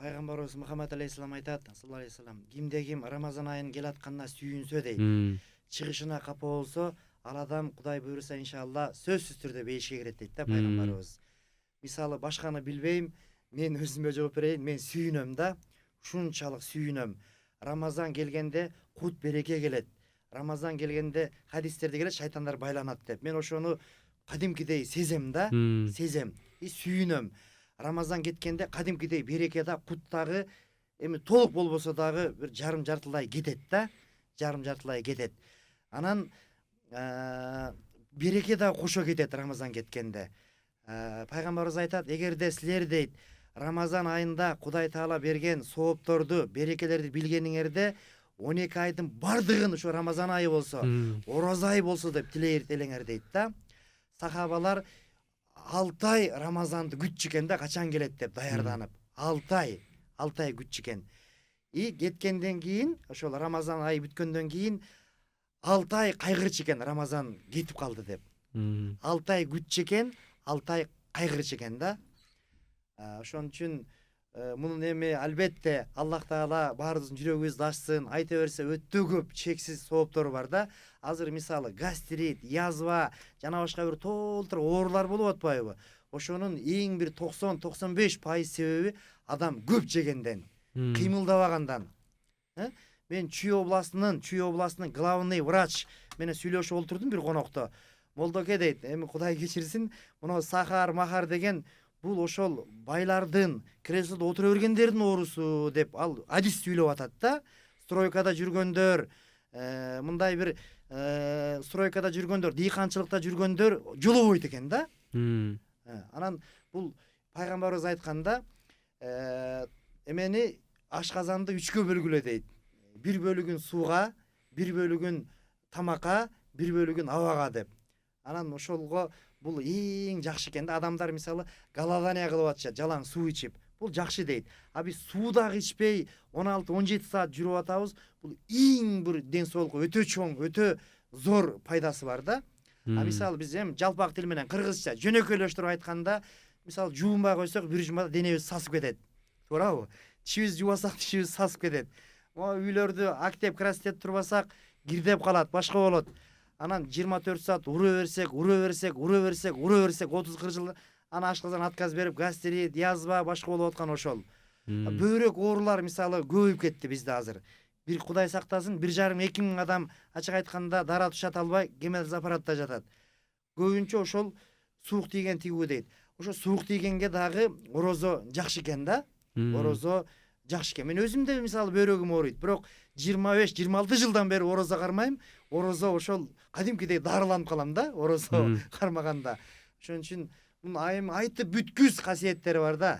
Пайгамбарыбыз Мухаммад алейхиссалам айтат, саллаллаху алейхи вассалам, кимде ким Рамазан айын келатканына сүйүнсө дейт. Чыгышына капа болсо, ал адам Кудай буйруса иншалла сөзсүз түрдө бейишке кирет дейт да пайгамбарыбыз. Мисалы башканы билбейм, мен өзүмө жооп берейин, мен сүйүнөм да, ушунчалык сүйүнөм. Рамазан келгенде кут береке келет. Рамазан келгенде хадистерде келет, шайтандар байланат деп. Мен ошону кадимкидей сезем да, сезем. Сүйүнөм. Рамазан кеткенде кадимкидей береке да, кут дагы эми толук болбосо дагы бир жарым жартылай кетет да, жарым жартылай кетет. Анан береке да кошо кетет Рамазан кеткенде. Пайгамбарыбыз айтат, эгерде силер дейт Рамазан айында Кудай Таала берген соопторду, берекелерди билгениңерде 12 айдын бардыгын ушу Рамазан айы болсо, ораза айы болсо деп тилейер дейт да. Сахабалар 6 ай Рамазанды күтчү экен да, качан келет деп даярданып. 6 ай күтчү экен. Кеткенден кийин, ошол Рамазан айы бүткөндөн кийин 6 ай кайгырчу экен Рамазан кетип калды деп. 6 ай күтчү экен, 6 ай кайгырчу экен да. Ошон үчүн мунун эми албетте Аллах Таала баарыбыздын жүрөгүбүздү ачсын, айта берсе өтө көп чексиз сооптору бар да. Азыр мисалы гастрит, язва, жана башка бир толтур оорулар болуп атпайбы? Ошонун эң бир 90-95% себеби адам көп жегенден, кыймылдабагандан. Мен Чүй областынын главный врач менен сүйлөшүп олтурдум бир конокто. Молдоке дейт, эми Кудай кечирсин, мына сахар, махар деген бул ошол байлардын креслодо отура бергендердин оорусу деп ал адис сүйлөп атат да. Стройкада жүргөндөр, мындай бир стройкада жүргөндөр, дыйканчылыкта жүргөндөр жолобойт экен да. Анан бул пайгамбарыбыз айтканда, эмени ашказанды 3кө бөлгүлө дейт. Бир бөлүгүн сууга, бир бөлүгүн тамакка, бир бөлүгүн абага деп. Анан ошолго бул эң жакшы экен да. Адамдар мисалы голодание кылып атышат, жалаң суу ичип. Бул жакшы дейт. А биз суу дагы ичпей 16-17 саат жүрүп атабыз. Бул эң бир ден соолукка өтө чоң, өтө зор пайдасы бар да. А мисалы биз эми жалпак тил менен кыргызча жөнөкөйлөштүрүп айтканда, мисалы жуунбай койсок бир жумада денебиз сасып кетет. Туурабы? Тишибиз жубасак тишибиз сасып кетет. Үйлөрдү актеп крастеп турбасак кирдеп калат, башка болот. Анан 24 саат ура берсек, 30-40 жыл ана ашказан отказ берип, гастрит, язва, башка болуп аткан ошол. Бөйрөк оорулар мисалы көбөйүп кетти бизде азыр. Бир Кудай сактасын, 1,5-2 миң адам ачык айтканда дара тушата албай, гемодиализ аппаратта жатат. Көбүнчө ошол суук тийген тигүү дейт. Ошо суук тийгенге дагы орозо жакшы экен да. Орозо жакшы экен. Мен өзүм да мисалы бөйрөгүм ооруйт, бирок 25-26 жылдан бери орозо кармайм. Орозо ошол кадимкидей дарыланып калам да, орозо кармаганда. Ошон үчүн мунун айтып бүткүс касиеттери бар да.